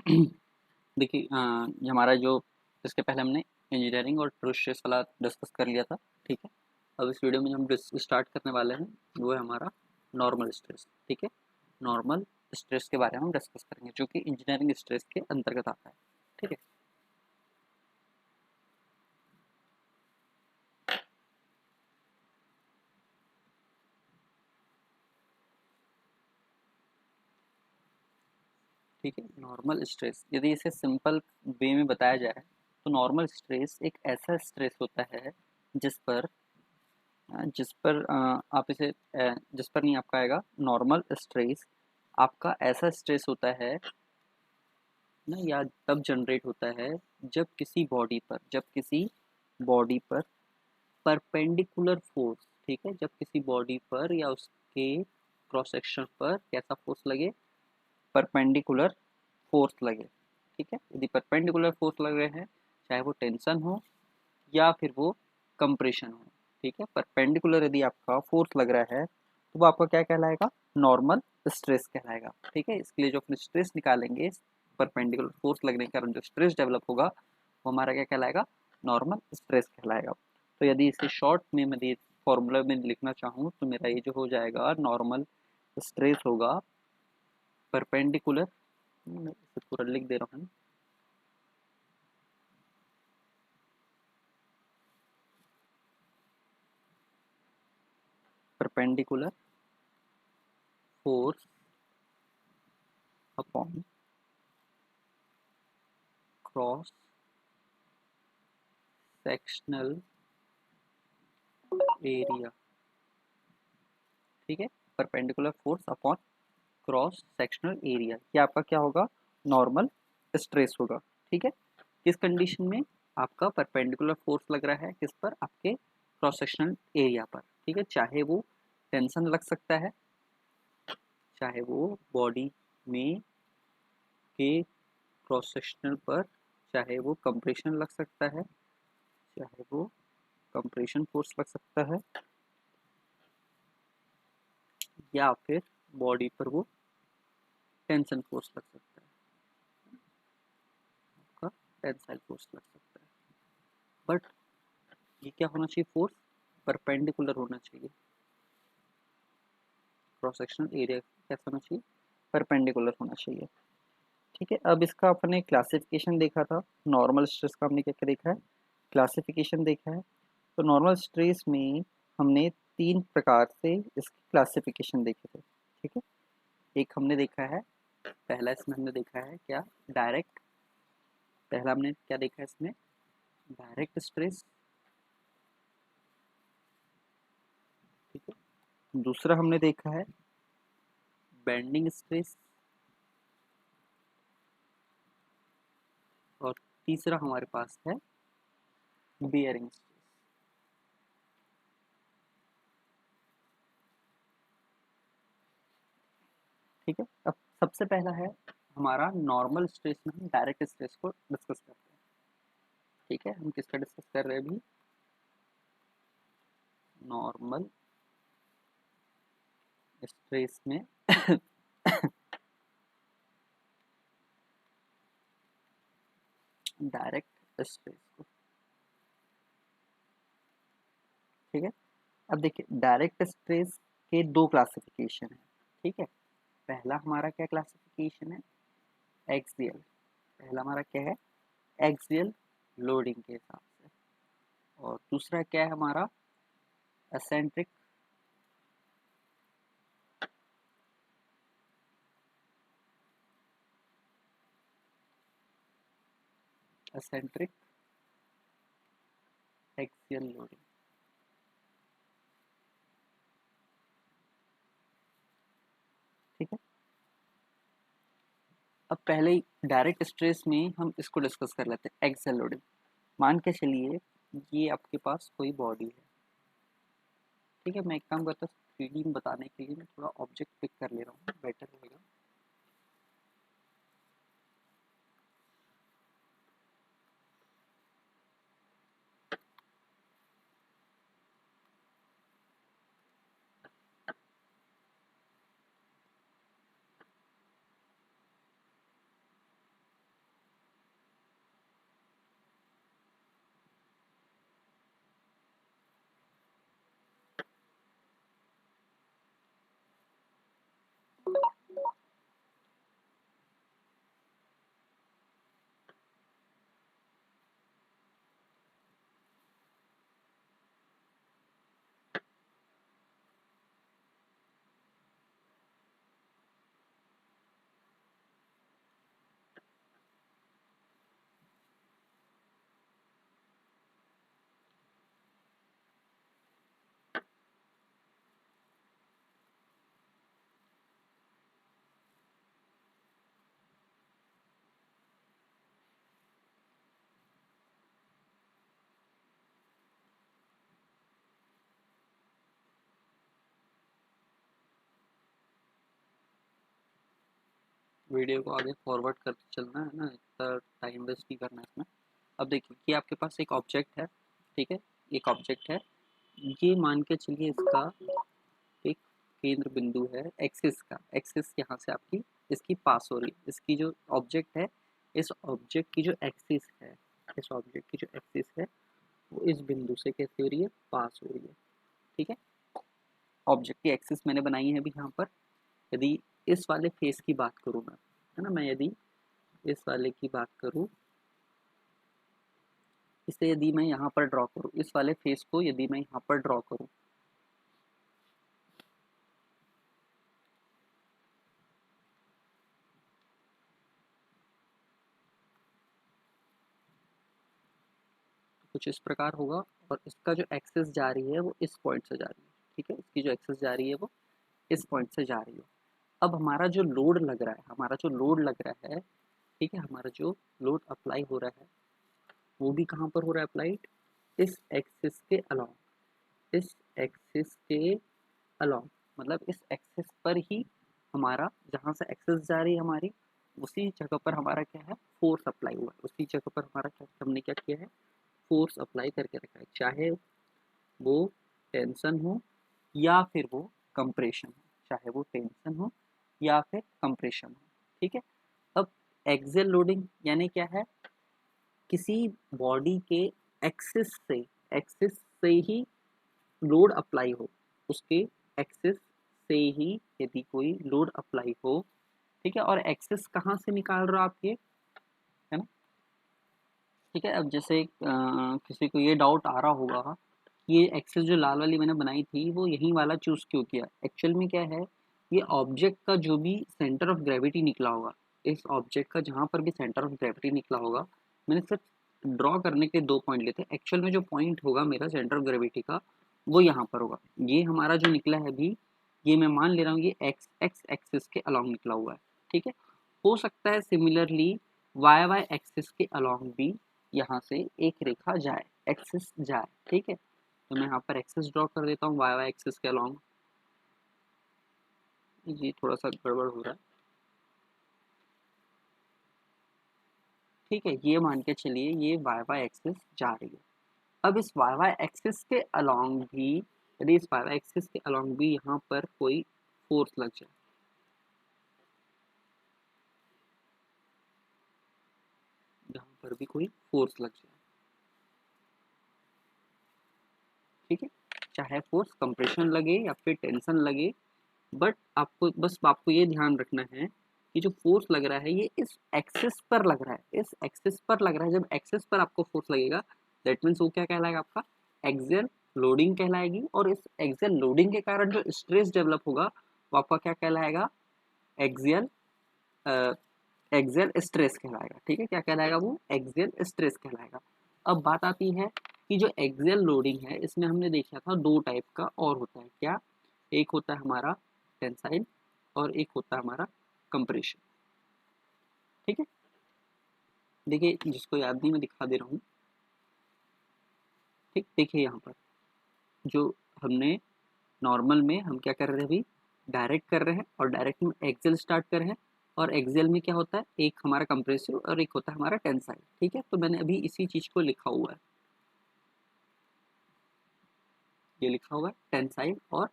देखिए ये हमारा जो इसके पहले हमने इंजीनियरिंग और ट्रू स्ट्रेस वाला डिस्कस कर लिया था। ठीक है। अब इस वीडियो में जो हम स्टार्ट करने वाले हैं वो है हमारा नॉर्मल स्ट्रेस। ठीक है। नॉर्मल स्ट्रेस के बारे में हम डिस्कस करेंगे जो कि इंजीनियरिंग स्ट्रेस के अंतर्गत आता है। ठीक है। ठीक है। नॉर्मल स्ट्रेस यदि इसे सिंपल वे में बताया जाए तो नॉर्मल स्ट्रेस एक ऐसा स्ट्रेस होता है जिस पर आप इसे जिस पर नहीं आपका आएगा नॉर्मल स्ट्रेस। आपका ऐसा स्ट्रेस होता है ना, या तब जनरेट होता है जब किसी बॉडी पर परपेंडिकुलर फोर्स, ठीक है, जब किसी बॉडी पर या उसके क्रॉस सेक्शन पर कैसा फोर्स लगे, परपेंडिकुलर फोर्स लगे। ठीक है। यदि परपेंडिकुलर फोर्स लग रहे हैं, चाहे वो टेंशन हो या फिर वो कंप्रेशन हो। ठीक है। परपेंडिकुलर यदि आपका फोर्स लग रहा है तो वो आपका क्या कहलाएगा, नॉर्मल स्ट्रेस कहलाएगा। ठीक है। इसके लिए जो अपने स्ट्रेस निकालेंगे, परपेंडिकुलर फोर्स लगने के कारण जो स्ट्रेस डेवलप होगा वो हमारा क्या कहलाएगा, नॉर्मल स्ट्रेस कहलाएगा। तो यदि इसे शॉर्ट में मैं फॉर्मूला में लिखना चाहूँ तो मेरा ये जो हो जाएगा, नॉर्मल स्ट्रेस होगा परपेंडिकुलर, मैं इसे पूरा लिख दे रहा हूँ, perpendicular force upon cross sectional area. ठीक है। Perpendicular force upon cross sectional area, ये आपका क्या होगा, नॉर्मल स्ट्रेस होगा। ठीक है। किस कंडीशन में, आपका परपेंडिकुलर फोर्स लग रहा है किस पर, आपके क्रॉस सेक्शनल एरिया पर। ठीक है। चाहे वो टेंशन लग सकता है, चाहे वो बॉडी में के क्रॉस सेक्शनल पर, चाहे वो कंप्रेशन लग सकता है, चाहे वो कंप्रेशन फोर्स लग सकता है, या फिर बॉडी पर वो टेंशन फोर्स लग सकता है, आपका टेंसाइल फोर्स लग सकता है। बट ये क्या होना चाहिए, फोर्स परपेंडिकुलर होना चाहिए, क्रॉस सेक्शनल एरिया कैसा होना चाहिए, परपेंडिकुलर होना चाहिए। ठीक है। अब इसका अपने क्लासिफिकेशन देखा था, नॉर्मल स्ट्रेस का हमने क्या क्या देखा है, क्लासिफिकेशन देखा है। तो नॉर्मल स्ट्रेस में हमने तीन प्रकार से इसकी क्लासिफिकेशन देखे थे। ठीक है। एक हमने देखा है, पहला इसमें हमने देखा है क्या, डायरेक्ट, पहला हमने क्या देखा है इसमें, डायरेक्ट स्ट्रेस। ठीक है। दूसरा हमने देखा है बेंडिंग स्ट्रेस, और तीसरा हमारे पास है बियरिंग स्ट्रेस। ठीक है। अब सबसे पहला है हमारा नॉर्मल स्ट्रेस में हम डायरेक्ट स्ट्रेस को डिस्कस करते हैं। ठीक है। हम किसका डिस्कस कर रहे हैं अभी, नॉर्मल स्ट्रेस में डायरेक्ट स्ट्रेस को। ठीक है। अब देखिए डायरेक्ट स्ट्रेस के दो क्लासिफिकेशन है। ठीक है। पहला हमारा क्या क्लासिफिकेशन है, एक्सियल, पहला हमारा क्या है, एक्सियल लोडिंग के हिसाब से। और दूसरा क्या है हमारा, एसेंट्रिक, एसेंट्रिक एक्सियल लोडिंग। ठीक है। अब पहले ही डायरेक्ट स्ट्रेस में हम इसको डिस्कस कर लेते हैं, एक्सियल लोडिंग। मान के चलिए ये आपके पास कोई बॉडी है। ठीक है। मैं एक काम करता हूँ, 3D में बताने के लिए मैं थोड़ा ऑब्जेक्ट पिक कर ले रहा हूँ, बेटर रहेगा। वीडियो को आगे फॉरवर्ड करते चलना है ना, इतना टाइम वेस्ट नहीं करना है इसमें। अब देखिए कि आपके पास एक ऑब्जेक्ट है, ठीक है, एक ऑब्जेक्ट है, ये मान के चलिए इसका एक केंद्र बिंदु है एक्सिस का, एक्सिस यहाँ से आपकी इसकी पास हो रही है, इसकी जो ऑब्जेक्ट है, इस ऑब्जेक्ट की जो एक्सिस है, इस ऑब्जेक्ट की जो एक्सिस है वो इस बिंदु से कैसे हो रही है, पास हो रही है, ठीक है। ऑब्जेक्ट की एक्सिस मैंने बनाई है अभी यहाँ पर। यदि इस वाले फेस की बात करूँ मैं, है ना, मैं यदि इस वाले की बात करूँ, इसे यदि मैं यहाँ पर ड्रॉ करूँ, इस वाले फेस को यदि मैं यहाँ पर ड्रॉ करूँ, कुछ इस प्रकार होगा, और इसका जो एक्सेस जा रही है वो इस पॉइंट से जा रही है, ठीक है, इसकी जो एक्सेस जा रही है वो इस पॉइंट से जा रही है। अब हमारा जो लोड लग रहा है, हमारा जो लोड लग रहा है, ठीक है, हमारा जो लोड अप्लाई हो रहा है वो भी कहाँ पर हो रहा है अप्लाइड, इस एक्सिस के अलोंग, इस एक्सिस के अलोंग, मतलब इस एक्सिस पर ही हमारा, जहाँ से एक्सिस जा रही है हमारी, उसी जगह पर हमारा क्या है, फोर्स अप्लाई हुआ है, उसी जगह पर हमारा क्या, हमने क्या किया है, फोर्स अप्लाई करके रखा है, चाहे वो टेंशन हो या फिर वो कंप्रेशन हो, चाहे वो टेंशन हो या फिर कंप्रेशन हो, ठीक है। अब एक्सियल लोडिंग यानी क्या है, किसी बॉडी के एक्सिस से, एक्सिस से ही लोड अप्लाई हो, उसके एक्सिस से ही यदि कोई लोड अप्लाई हो, ठीक है, और एक्सिस कहाँ से निकाल रहे हो आप ये, है ना, ठीक है। अब जैसे किसी को ये डाउट आ रहा होगा, ये एक्सेस जो लाल वाली मैंने बनाई थी वो यही वाला चूज क्यों किया, एक्चुअल में क्या है, ये ऑब्जेक्ट का जो भी सेंटर ऑफ ग्रेविटी निकला होगा, इस ऑब्जेक्ट का जहाँ पर भी सेंटर ऑफ ग्रेविटी निकला होगा, मैंने सिर्फ ड्रॉ करने के 2 पॉइंट लेते हैं, एक्चुअल में जो पॉइंट होगा मेरा सेंटर ऑफ ग्रेविटी का वो यहाँ पर होगा, ये हमारा जो निकला है अभी, ये मैं मान ले रहा हूँ ये एक्स एक्स एक्सिस के अलॉन्ग निकला हुआ है, ठीक है। हो सकता है सिमिलरली वाई वाई एक्सिस के अलॉन्ग भी यहाँ से एक रेखा जाए, एक्सिस जाए, ठीक है। तो मैं यहाँ पर एक्सिस ड्रॉ कर देता हूँ वाई वाई एक्सिस के अलॉन्ग, ये थोड़ा सा गड़बड़ हो रहा है, ठीक है, ये मान के चलिए ये वाई वाई एक्सिस जा रही है। अब इस वाई वाई एक्सिस के अलॉन्ग भी, यदि इस वाई वाई एक्सिस के अलॉन्ग भी यहाँ पर कोई फोर्स लग जाए, यहाँ पर भी कोई फोर्स लग जाए, ठीक है, चाहे फोर्स कंप्रेशन लगे या फिर टेंशन लगे, बट आपको बस आपको ये ध्यान रखना है कि जो फोर्स लग रहा है ये इस एक्सिस पर लग रहा है, इस एक्सिस पर लग रहा है, जब एक्सिस पर आपको फोर्स लगेगा दैट मीन्स वो क्या कहलाएगा, आपका एक्सियल लोडिंग कहलाएगी, और इस एक्सियल लोडिंग के कारण जो स्ट्रेस डेवलप होगा वो आपका क्या कहलाएगा, एक्सियल एक्सियल स्ट्रेस कहलाएगा, ठीक है, क्या कहलाएगा वो, एक्सियल स्ट्रेस कहलाएगा। अब बात आती है कि जो एक्सियल लोडिंग है इसमें हमने देखा था दो टाइप का और होता है, क्या, एक होता है हमारा टेंसाइल और एक होता है हमारा कंप्रेशन, ठीक है। देखिए जिसको याद नहीं मैं दिखा दे रहा हूँ, ठीक, देखिए यहाँ पर जो हमने नॉर्मल में हम क्या कर रहे हैं अभी, डायरेक्ट कर रहे हैं, और डायरेक्ट में एक्सेल स्टार्ट कर रहे हैं, और एक्सेल में क्या होता है, एक हमारा कंप्रेसिव और एक होता है हमारा टेंसाइल, ठीक है। तो मैंने अभी इसी चीज को लिखा हुआ है, ये लिखा हुआ है टेंसाइल और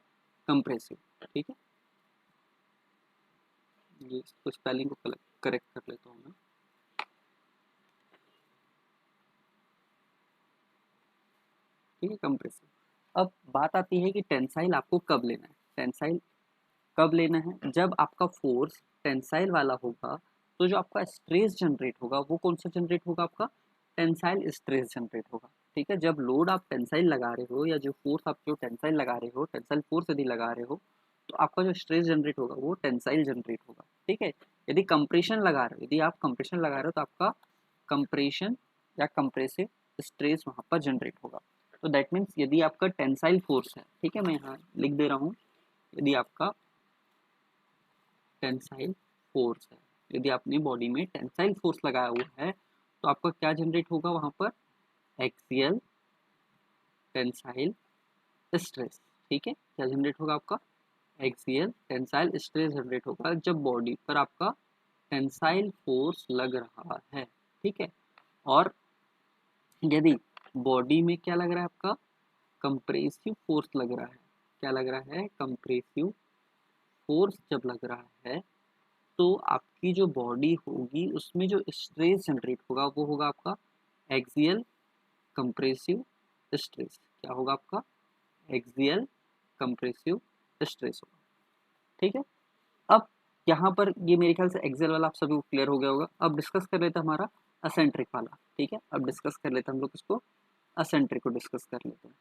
कंप्रेसिव, ठीक है। ये इसको स्पेलिंग को करेक्ट कर लेता हूँ मैं, ठीक है, कंप्रेसिव। अब बात आती है कि टेंसाइल आपको कब लेना है, टेंसाइल कब लेना है, जब आपका फोर्स टेंसाइल वाला होगा, तो जो आपका स्ट्रेस जनरेट होगा वो कौन सा जनरेट होगा, आपका टेंसाइल स्ट्रेस जनरेट होगा, ठीक है। जब लोड आप टेंसाइल लगा रहे हो या जो फोर्स आप जो टेंसाइल लगा रहे हो, टेंसाइल फोर्स यदि लगा रहे हो, तो आपका जो स्ट्रेस जनरेट होगा वो टेंसाइल जनरेट होगा, ठीक है। यदि कंप्रेशन लगा रहे हो, यदि आप कंप्रेशन लगा रहे हो तो आपका कंप्रेशन या कंप्रेसिव स्ट्रेस वहाँ पर जनरेट होगा। तो दैट मीन्स यदि आपका टेंसाइल फोर्स है, ठीक है, मैं यहाँ लिख दे रहा हूँ, यदि आपका टेंसाइल फोर्स है, यदि अपनी बॉडी में टेंसाइल फोर्स लगाया हुआ है, तो आपका क्या जनरेट होगा वहां पर, एक्सियल टेंसाइल स्ट्रेस, ठीक है, क्या जनरेट होगा आपका, एक्सियल टेंसाइल स्ट्रेस जनरेट होगा जब बॉडी पर आपका टेंसाइल फोर्स लग रहा है, ठीक है। और यदि बॉडी में क्या लग रहा है आपका, कंप्रेसिव फोर्स लग रहा है, क्या लग रहा है, कंप्रेसिव फोर्स जब लग रहा है तो आपकी जो बॉडी होगी उसमें जो स्ट्रेस जनरेट होगा वो होगा आपका एक्सियल कंप्रेसिव स्ट्रेस। क्या होगा आपका, एक्सियल कंप्रेसिव स्ट्रेस होगा, ठीक है। अब यहाँ पर ये मेरे ख्याल से एक्सियल वाला आप सभी को क्लियर हो गया होगा। अब डिस्कस कर लेते हैं हमारा असेंट्रिक वाला, ठीक है। अब डिस्कस कर लेते हैं हम लोग इसको, असेंट्रिक को डिस्कस कर लेते हैं,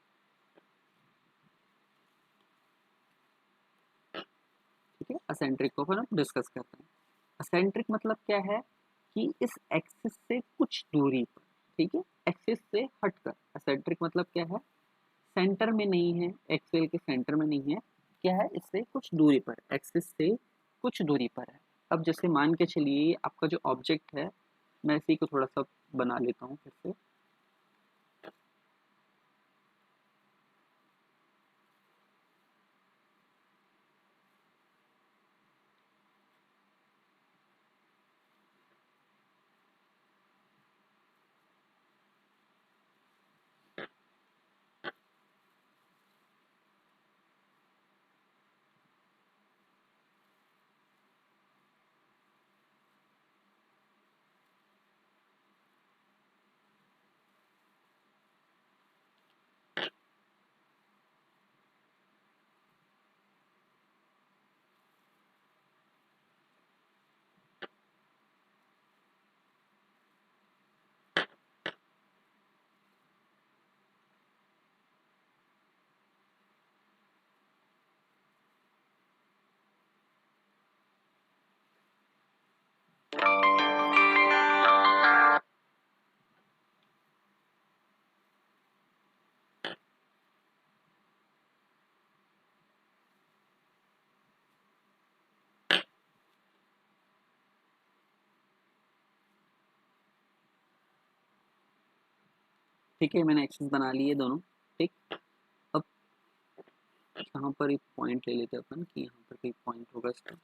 ठीक है। असेंट्रिक को फिर हम डिस्कस करते हैं। असेंट्रिक मतलब क्या है कि इस एक्सिस से कुछ दूरी पर, ठीक है, एक्सिस से हटकर। असेंट्रिक मतलब क्या है, सेंटर में नहीं है, एक्सियल के सेंटर में नहीं है, क्या है, इससे कुछ दूरी पर, एक्सिस से कुछ दूरी पर है। अब जैसे मान के चलिए आपका जो ऑब्जेक्ट है, मैं इसी को थोड़ा सा बना लेता हूँ फिर से। ठीक है, मैंने एक्सिस बना लिए दोनों, ठीक। अब यहाँ पर एक पॉइंट ले लेते हैं अपन कि यहाँ पर कोई पॉइंट होगा इसका,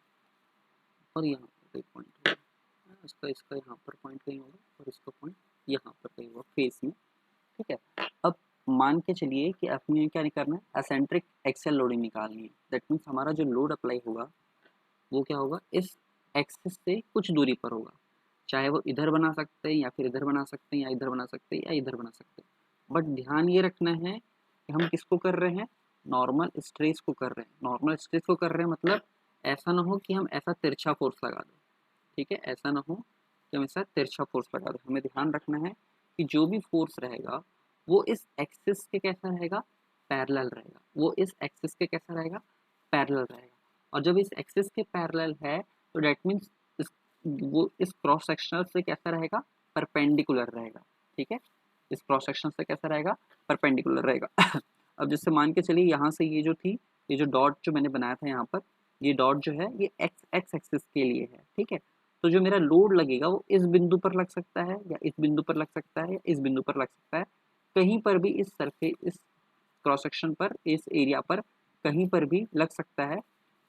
और यहाँ पर कोई पॉइंट होगा इसका, इसका यहाँ पर पॉइंट कहीं होगा और इसका पॉइंट यहाँ पर कहीं होगा फेस में, ठीक है। अब मान के चलिए कि अपने क्या नहीं करना है, असेंट्रिक एक्सेल लोडिंग निकालनी है। दैट मीन्स हमारा जो लोड अप्लाई होगा वो क्या होगा, इस एक्सिस से कुछ दूरी पर होगा। चाहे वो इधर बना सकते हैं या फिर इधर बना सकते हैं या इधर बना सकते हैं या इधर बना सकते हैं, बट ध्यान ये रखना है कि हम किसको कर रहे हैं, नॉर्मल स्ट्रेस को कर रहे हैं। नॉर्मल स्ट्रेस को कर रहे हैं मतलब ऐसा ना हो कि हम ऐसा तिरछा फोर्स लगा दें, ठीक है, ऐसा ना हो कि हम ऐसा तिरछा फोर्स लगा दें। हमें ध्यान रखना है कि जो भी फोर्स रहेगा वो इस एक्सिस के कैसा रहेगा, पैरेलल रहेगा। वो इस एक्सिस के कैसा रहेगा, पैरेलल रहेगा। और जब इस एक्सिस के पैरेलल है तो डेट मीन्स वो इस क्रॉस सेक्शनल से कैसा रहेगा, परपेंडिकुलर रहेगा, ठीक है। इस क्रॉस सेक्शन से कैसा रहेगा, परपेंडिकुलर रहेगा। अब जैसे मान के चलिए यहाँ से ये जो थी, ये जो डॉट जो मैंने बनाया था यहाँ पर, ये डॉट जो है ये एक्स एक्स एक्सिस के लिए है, ठीक है। तो जो मेरा लोड लगेगा वो इस बिंदु पर लग सकता है या इस बिंदु पर लग सकता है या इस बिंदु पर लग सकता है, कहीं पर भी इस सरफेस, इस क्रॉस सेक्शन पर, इस एरिया पर कहीं पर भी लग सकता है।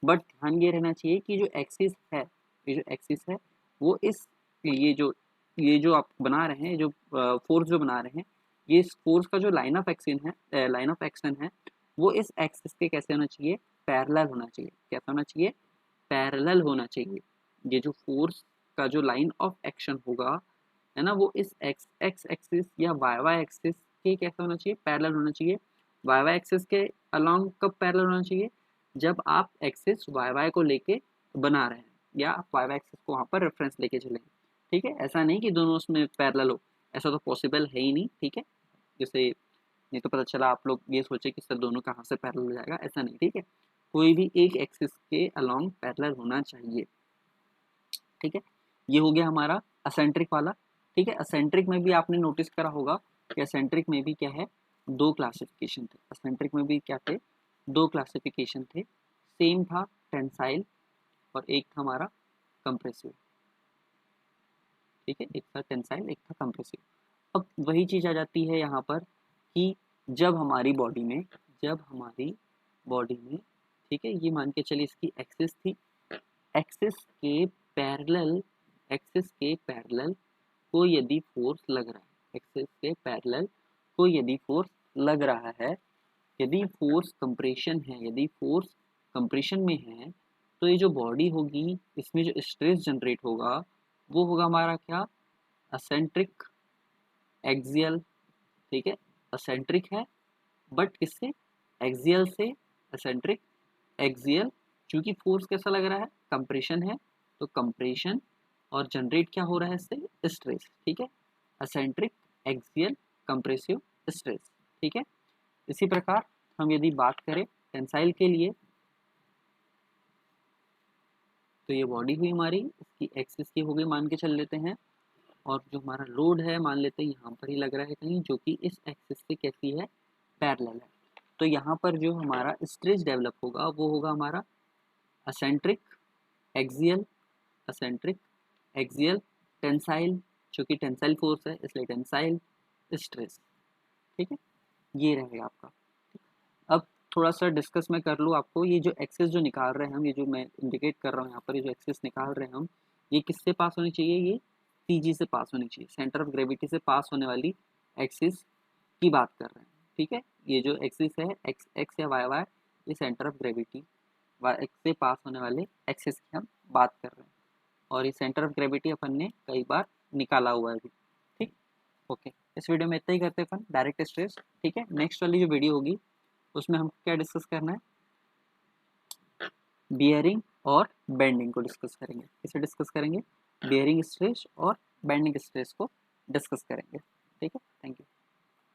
बट ध्यान ये रहना चाहिए कि जो एक्सिस है, ये जो एक्सिस है वो इस, ये जो आप बना रहे हैं, जो फोर्स जो बना रहे हैं, ये इस फोर्स का जो लाइन ऑफ एक्शन है, लाइन ऑफ एक्शन है, वो इस एक्सिस के कैसे होना चाहिए, पैरेलल होना चाहिए। कैसा होना चाहिए, पैरेलल होना चाहिए। ये जो फोर्स का जो लाइन ऑफ एक्शन होगा, है ना, वो इस एक्स एक्स एक्सिस या वाई वाई एक्सिस के कैसा होना चाहिए, पैरेलल होना चाहिए। वाई वाई एक्सिस के अलोंग कब पैरेलल होना चाहिए, जब आप एक्सिस वाई वाई को लेके बना रहे हैं या आप वाई वाई एक्सिस को वहाँ पर रेफरेंस लेके चलें, ठीक है। ऐसा नहीं कि दोनों उसमें पैरेलल हो, ऐसा तो पॉसिबल है ही नहीं, ठीक है। जैसे नहीं तो पता चला आप लोग ये सोचे कि सर दोनों कहाँ से पैरेलल हो जाएगा, ऐसा नहीं, ठीक है। कोई भी एक एक्सिस के अलोंग पैरेलल होना चाहिए, ठीक है। ये हो गया हमारा असेंट्रिक वाला, ठीक है। असेंट्रिक में भी आपने नोटिस करा होगा कि असेंट्रिक में भी क्या है, दो क्लासिफिकेशन थे। असेंट्रिक में भी क्या थे, दो क्लासिफिकेशन थे। सेम था टेंसाइल और एक था हमारा कंप्रेसिव, ठीक है। एक था टेंसाइल, एक था कंप्रेसिव। अब वही चीज़ आ जाती है यहाँ पर कि जब हमारी बॉडी में, जब हमारी बॉडी में, ठीक है, ये मान के चलिए इसकी एक्सिस थी, एक्सिस के पैरेलल एक्सिस के पैरेलल कोई यदि फोर्स लग रहा है, एक्सिस के पैरेलल कोई यदि फोर्स लग रहा है, यदि फोर्स कंप्रेशन है, यदि फोर्स कंप्रेशन में है, तो ये जो बॉडी होगी इसमें जो स्ट्रेस जनरेट होगा वो होगा हमारा क्या, असेंट्रिक एक्सियल, ठीक है, असेंट्रिक है, बट किससे, एक्सियल से, असेंट्रिक एक्सियल, क्योंकि फोर्स कैसा लग रहा है, कंप्रेशन है, तो कंप्रेशन और जनरेट क्या हो रहा है इससे, स्ट्रेस, ठीक है, असेंट्रिक एक्सियल कंप्रेसिव स्ट्रेस, ठीक है। इसी प्रकार हम यदि बात करें टेंसाइल के लिए, तो ये बॉडी हुई हमारी, इसकी एक्सिस की हो गई मान के चल लेते हैं, और जो हमारा लोड है मान लेते हैं यहाँ पर ही लग रहा है कहीं, जो कि इस एक्सिस से कैसी है, पैरेलल है। तो यहाँ पर जो हमारा स्ट्रेस डेवलप होगा वो होगा हमारा eccentric axial, eccentric axial tensile, जो कि टेंसाइल फोर्स है इसलिए टेंसाइल स्ट्रेस, ठीक है, ये रहेगा आपका। अब थोड़ा सा डिस्कस मैं कर लूँ आपको, ये जो एक्सिस जो निकाल रहे हैं हम, ये जो मैं इंडिकेट कर रहा हूँ यहाँ पर, ये जो एक्सिस निकाल रहे हैं हम, ये किससे पास होनी चाहिए, ये सीजी से पास होनी चाहिए, सेंटर ऑफ ग्रेविटी से पास होने वाली एक्सिस की बात कर रहे हैं, ठीक है। ये जो एक्सिस है एक्स एक्स या वाई वाई, ये centre of gravity Y X से पास होने वाले एक्सिस की हम बात कर रहे हैं, और ये सेंटर ऑफ ग्रेविटी अपन ने कई बार निकाला हुआ है भी, ठीक। ओके, इस वीडियो में इतना ही करते हैं अपन, डायरेक्ट स्ट्रेस, ठीक है। नेक्स्ट वाली जो वीडियो होगी उसमें हम क्या डिस्कस करना है, बियरिंग और बेंडिंग को डिस्कस करेंगे। इसे डिस्कस करेंगे, बियरिंग स्ट्रेस और बेंडिंग स्ट्रेस को डिस्कस करेंगे, ठीक है। Thank you.